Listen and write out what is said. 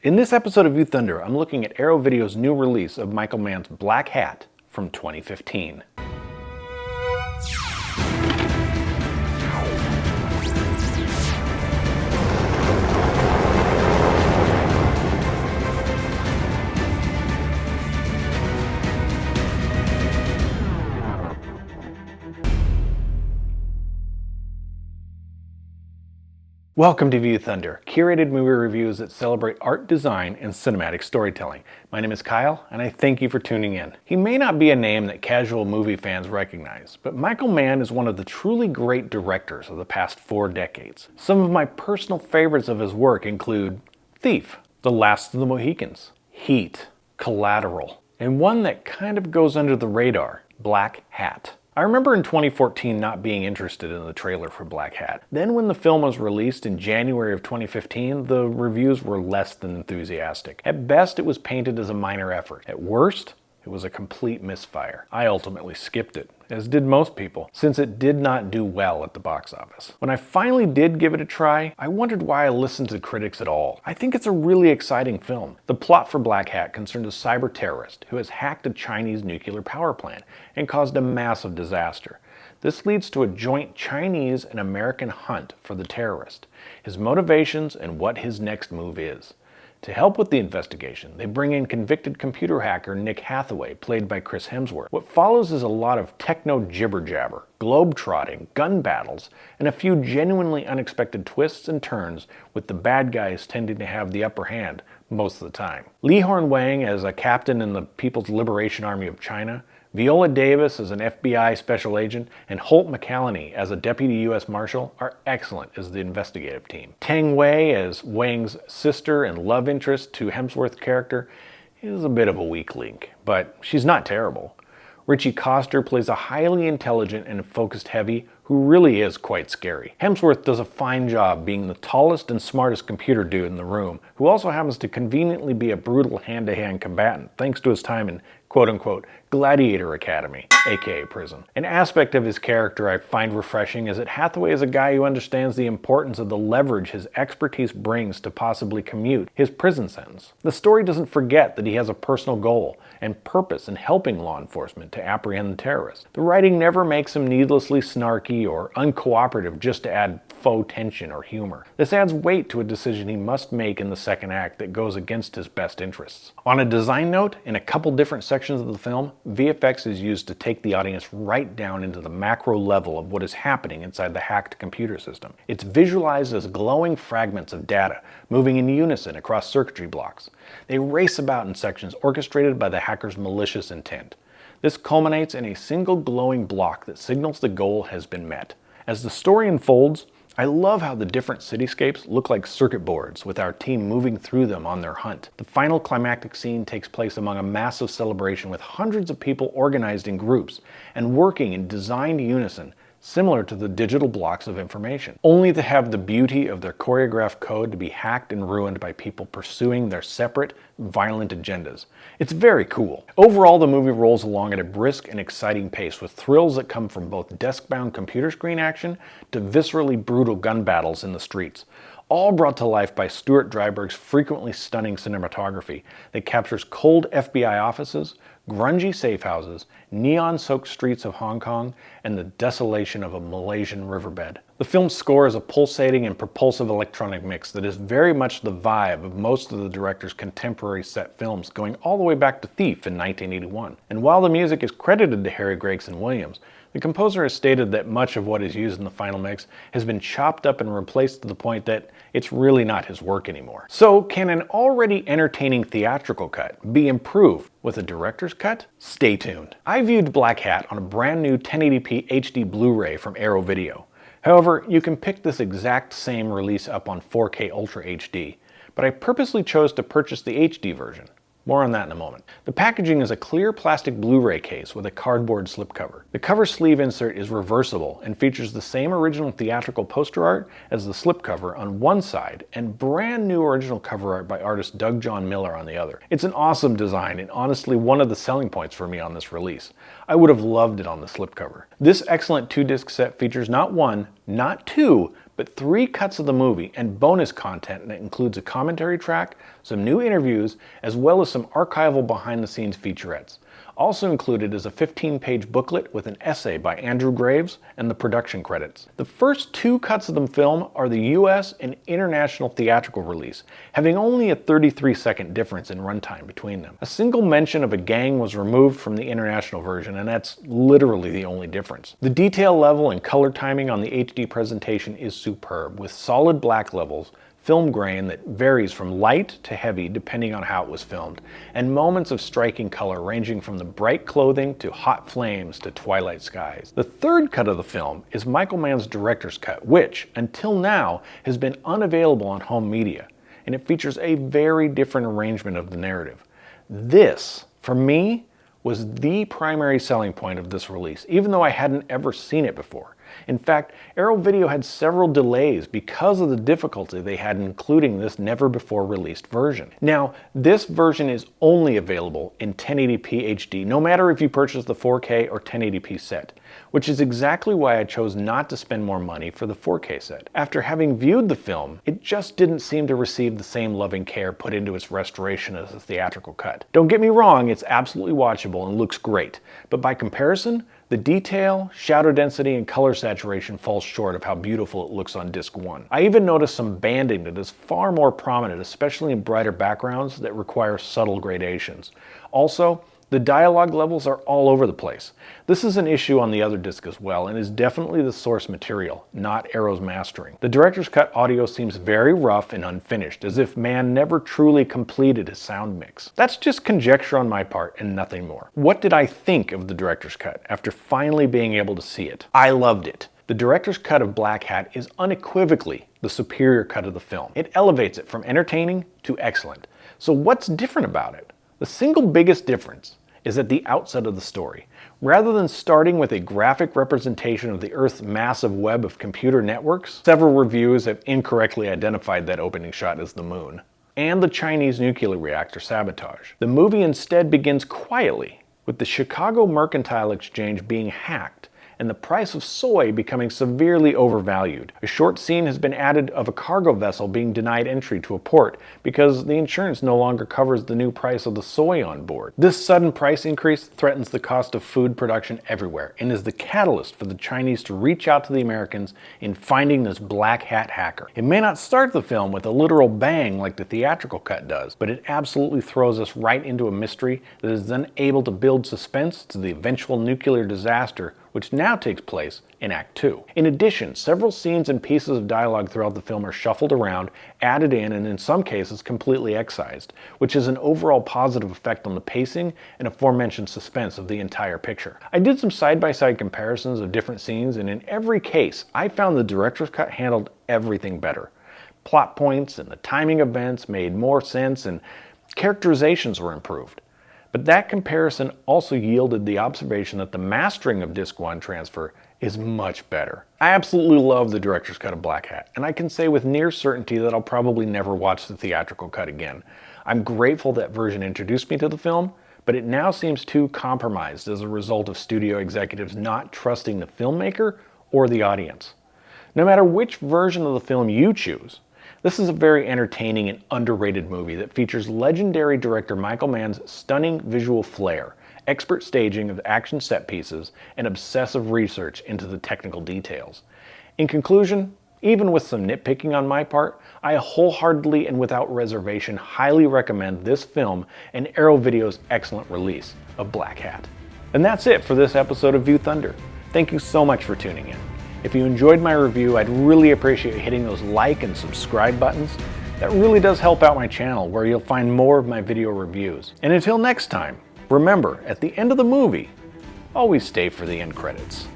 In this episode of View Thunder, I'm looking at Arrow Video's new release of Michael Mann's Blackhat from 2015. Welcome to View Thunder, curated movie reviews that celebrate art, design, and cinematic storytelling. My name is Kyle, and I thank you for tuning in. He may not be a name that casual movie fans recognize, but Michael Mann is one of the truly great directors of the past 4 decades. Some of my personal favorites of his work include Thief, The Last of the Mohicans, Heat, Collateral, and one that kind of goes under the radar, Blackhat. I remember in 2014 not being interested in the trailer for Blackhat. Then when the film was released in January of 2015, the reviews were less than enthusiastic. At best, it was painted as a minor effort. At worst, it was a complete misfire. I ultimately skipped it, as did most people, since it did not do well at the box office. When I finally did give it a try, I wondered why I listened to critics at all. I think it's a really exciting film. The plot for Blackhat concerns a cyber terrorist who has hacked a Chinese nuclear power plant and caused a massive disaster. This leads to a joint Chinese and American hunt for the terrorist, his motivations, and what his next move is. To help with the investigation, they bring in convicted computer hacker Nick Hathaway, played by Chris Hemsworth. What follows is a lot of techno jibber-jabber, globe-trotting, gun battles, and a few genuinely unexpected twists and turns, with the bad guys tending to have the upper hand most of the time. Lee Horn-Wang as a captain in the People's Liberation Army of China, Viola Davis as an FBI special agent, and Holt McCallany as a deputy U.S. Marshal are excellent as the investigative team. Tang Wei as Wang's sister and love interest to Hemsworth's character is a bit of a weak link, but she's not terrible. Richie Coster plays a highly intelligent and focused heavy who really is quite scary. Hemsworth does a fine job being the tallest and smartest computer dude in the room, who also happens to conveniently be a brutal hand-to-hand combatant thanks to his time in quote-unquote Gladiator Academy, aka prison. An aspect of his character I find refreshing is that Hathaway is a guy who understands the importance of the leverage his expertise brings to possibly commute his prison sentence. The story doesn't forget that he has a personal goal and purpose in helping law enforcement to apprehend the terrorists. The writing never makes him needlessly snarky or uncooperative just to add faux tension or humor. This adds weight to a decision he must make in the second act that goes against his best interests. On a design note, in a couple different sections of the film, VFX is used to take the audience right down into the macro level of what is happening inside the hacked computer system. It's visualized as glowing fragments of data moving in unison across circuitry blocks. They race about in sections orchestrated by the hacker's malicious intent. This culminates in a single glowing block that signals the goal has been met. As the story unfolds, I love how the different cityscapes look like circuit boards, with our team moving through them on their hunt. The final climactic scene takes place among a massive celebration with hundreds of people organized in groups and working in designed unison, similar to the digital blocks of information, only to have the beauty of their choreographed code to be hacked and ruined by people pursuing their separate, violent agendas. It's very cool. Overall, the movie rolls along at a brisk and exciting pace, with thrills that come from both desk-bound computer screen action to viscerally brutal gun battles in the streets, all brought to life by Stuart Dryburgh's frequently stunning cinematography that captures cold FBI offices, grungy safe houses, neon-soaked streets of Hong Kong, and the desolation of a Malaysian riverbed. The film's score is a pulsating and propulsive electronic mix that is very much the vibe of most of the director's contemporary set films, going all the way back to Thief in 1981. And while the music is credited to Harry Gregson Williams, the composer has stated that much of what is used in the final mix has been chopped up and replaced to the point that it's really not his work anymore. So, can an already entertaining theatrical cut be improved with a director's cut? Stay tuned. I viewed Blackhat on a brand new 1080p HD Blu-ray from Arrow Video. However, you can pick this exact same release up on 4K Ultra HD, but I purposely chose to purchase the HD version. More on that in a moment. The packaging is a clear plastic Blu-ray case with a cardboard slipcover. The cover sleeve insert is reversible and features the same original theatrical poster art as the slipcover on one side and brand new original cover art by artist Doug John Miller on the other. It's an awesome design and honestly one of the selling points for me on this release. I would have loved it on the slipcover. This excellent 2-disc set features not one, not two, but but 3 cuts of the movie and bonus content that includes a commentary track, some new interviews, as well as some archival behind-the-scenes featurettes. Also included is a 15-page booklet with an essay by Andrew Graves and the production credits. The first 2 cuts of the film are the US and international theatrical release, having only a 33-second difference in runtime between them. A single mention of a gang was removed from the international version, and that's literally the only difference. The detail level and color timing on the HD presentation is superb, with solid black levels, film grain that varies from light to heavy depending on how it was filmed, and moments of striking color ranging from the bright clothing to hot flames to twilight skies. The third cut of the film is Michael Mann's director's cut, which, until now, has been unavailable on home media, and it features a very different arrangement of the narrative. This, for me, was the primary selling point of this release, even though I hadn't ever seen it before. In fact, Arrow Video had several delays because of the difficulty they had in including this never-before-released version. Now, this version is only available in 1080p HD, no matter if you purchase the 4K or 1080p set, which is exactly why I chose not to spend more money for the 4K set. After having viewed the film, it just didn't seem to receive the same loving care put into its restoration as the theatrical cut. Don't get me wrong, it's absolutely watchable and looks great, but by comparison, the detail, shadow density, and color saturation falls short of how beautiful it looks on disc 1. I even noticed some banding that is far more prominent, especially in brighter backgrounds that require subtle gradations. Also, the dialogue levels are all over the place. This is an issue on the other disc as well, and is definitely the source material, not Arrow's mastering. The director's cut audio seems very rough and unfinished, as if Mann never truly completed his sound mix. That's just conjecture on my part and nothing more. What did I think of the director's cut after finally being able to see it? I loved it. The director's cut of Blackhat is unequivocally the superior cut of the film. It elevates it from entertaining to excellent. So what's different about it? The single biggest difference is at the outset of the story. Rather than starting with a graphic representation of the Earth's massive web of computer networks, several reviews have incorrectly identified that opening shot as the moon, and the Chinese nuclear reactor sabotage. The movie instead begins quietly, with the Chicago Mercantile Exchange being hacked and the price of soy becoming severely overvalued. A short scene has been added of a cargo vessel being denied entry to a port because the insurance no longer covers the new price of the soy on board. This sudden price increase threatens the cost of food production everywhere and is the catalyst for the Chinese to reach out to the Americans in finding this Blackhat hacker. It may not start the film with a literal bang like the theatrical cut does, but it absolutely throws us right into a mystery that is then able to build suspense to the eventual nuclear disaster, which now takes place in Act 2. In addition, several scenes and pieces of dialogue throughout the film are shuffled around, added in, and in some cases completely excised, which is an overall positive effect on the pacing and aforementioned suspense of the entire picture. I did some side-by-side comparisons of different scenes, and in every case, I found the director's cut handled everything better. Plot points and the timing of events made more sense, and characterizations were improved. But that comparison also yielded the observation that the mastering of Disc 1 transfer is much better. I absolutely love the director's cut of Blackhat, and I can say with near certainty that I'll probably never watch the theatrical cut again. I'm grateful that version introduced me to the film, but it now seems too compromised as a result of studio executives not trusting the filmmaker or the audience. No matter which version of the film you choose, this is a very entertaining and underrated movie that features legendary director Michael Mann's stunning visual flair, expert staging of action set pieces, and obsessive research into the technical details. In conclusion, even with some nitpicking on my part, I wholeheartedly and without reservation highly recommend this film and Arrow Video's excellent release of Blackhat. And that's it for this episode of View Thunder. Thank you so much for tuning in. If you enjoyed my review, I'd really appreciate hitting those like and subscribe buttons. That really does help out my channel, where you'll find more of my video reviews. And until next time, remember, at the end of the movie, always stay for the end credits.